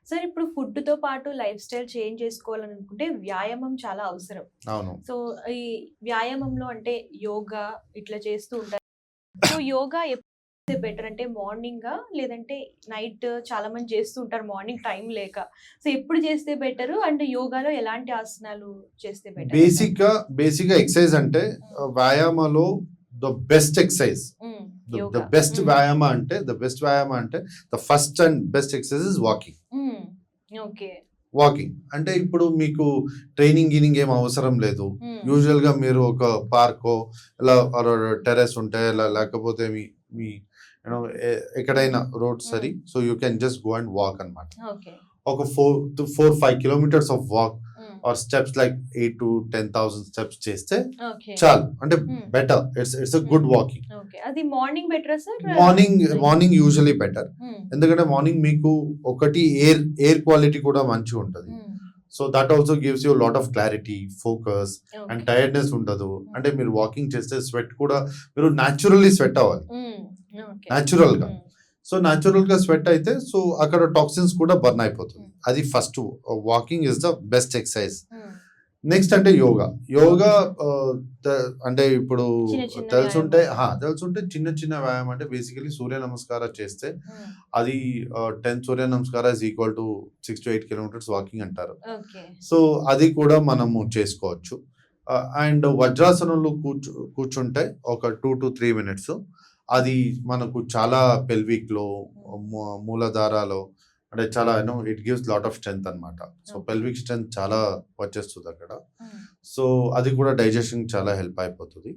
Sir ఇప్పుడు ఫుడ్‌తో పాటు life style change చేసుకోవాలనుకుంటే వ్యాయామం చాలా అవసరం. అవును. సో, ఈ వ్యాయామంలో అంటే యోగా ఇట్లా చేస్తూ ఉంటారు. సో, యోగా ఎప్పుడు చేస్తే బెటర్ అంటే మార్నింగా? లేదంటే నైట్ చాలా మంది చేస్తూ ఉంటారు మార్నింగ్ టైం లేక. సో, ఎప్పుడు చేస్తే బెటరు? అండ్ యోగాలో ఎలాంటి ఆసనాలు చేస్తే బెటర్ అంటారు? బేసిక్‌గా ఎక్సర్సైజ్ అంటే వ్యాయామలో ద బెస్ట్ ఎక్సర్సైజ్. హ్మ్. ద యోగా. బెస్ట్ హ్మ్. వ్యాయామ అంటే the first and best exercise is walking. హ్మ్. ఓకే. వాకింగ్ అంటే ఇప్పుడు మీకు గినింగ్ ఏం అవసరం లేదు. హ్మ్. యూజువల్‌గా మీరు ఒక పార్కో ఇలా టెర్రస్ ఉంటే లేకపోతే మీ మీ యూ నో ఎక్కడైనా రోడ్ సరి. So you can just go and walk అన్నమాట. ఓకే. ఒక 4-5 కిలోమీటర్స్ ఆఫ్ వాక్ హ్మ్. ఆర్ స్టెప్స్ లైక్ 8,000-10,000 స్టెప్స్ చేస్తే ఓకే. చాలు. అంటే హ్మ్. Better. It's a good walking. Okay. అది మార్నింగ్ బెటరా సార్? Morning usually better. హ్మ్. ఎందుకంటే మార్నింగ్ మీకు ఒకటి ఎయిర్ క్వాలిటీ కూడా మంచిగా ఉంటది. హ్మ్. So that also gives you lot of clarity, focus and okay. Tiredness ఉండదు. అంటే మీరు వాకింగ్ చేస్తే స్వెట్ కూడా మీరు న్యాచురల్లీ స్వెట్ అవ్వాలి. హ్మ్. ఓకే. న్యాచురల్‌గా. హ్మ్. సో న్యాచురల్‌గా స్వెట్ అయితే సో అక్కడ టాక్సిన్స్ కూడా బర్న్ అయిపోతుంది. హ్మ్. అది first. Walking is the best exercise. హ్మ్. నెక్స్ట్ అంటే యోగా. యోగా అంటే ఇప్పుడు చిన్న చిన్న తెలుసుంటే వ్యాయామాలు. తెలుసుంటే చిన్న చిన్న వ్యాయామం అంటే బేసికల్లీ సూర్య నమస్కారాలు చేస్తే హ్మ్. అది 10 సూర్య నమస్కార is equal to 6-8 kilometres walking అంటారు. ఓకే. సో అది కూడా మనము చేసుకోవచ్చు. అండ్ వజ్రాసనంలో కూర్చుంటే ఒక 2-3 మినిట్స్ అది మనకు చాలా పెల్విక్‌లో, మూలాధారాలో అంటే చాలా it gives lot of strength అన్నమాట. So okay. పెల్విక్ స్ట్రెంగ్త్ చాలా వచ్చేస్తది అక్కడ. హ్మ్. సో అది కూడా డైజెషన్ చాలా హెల్ప్ అయిపోతది.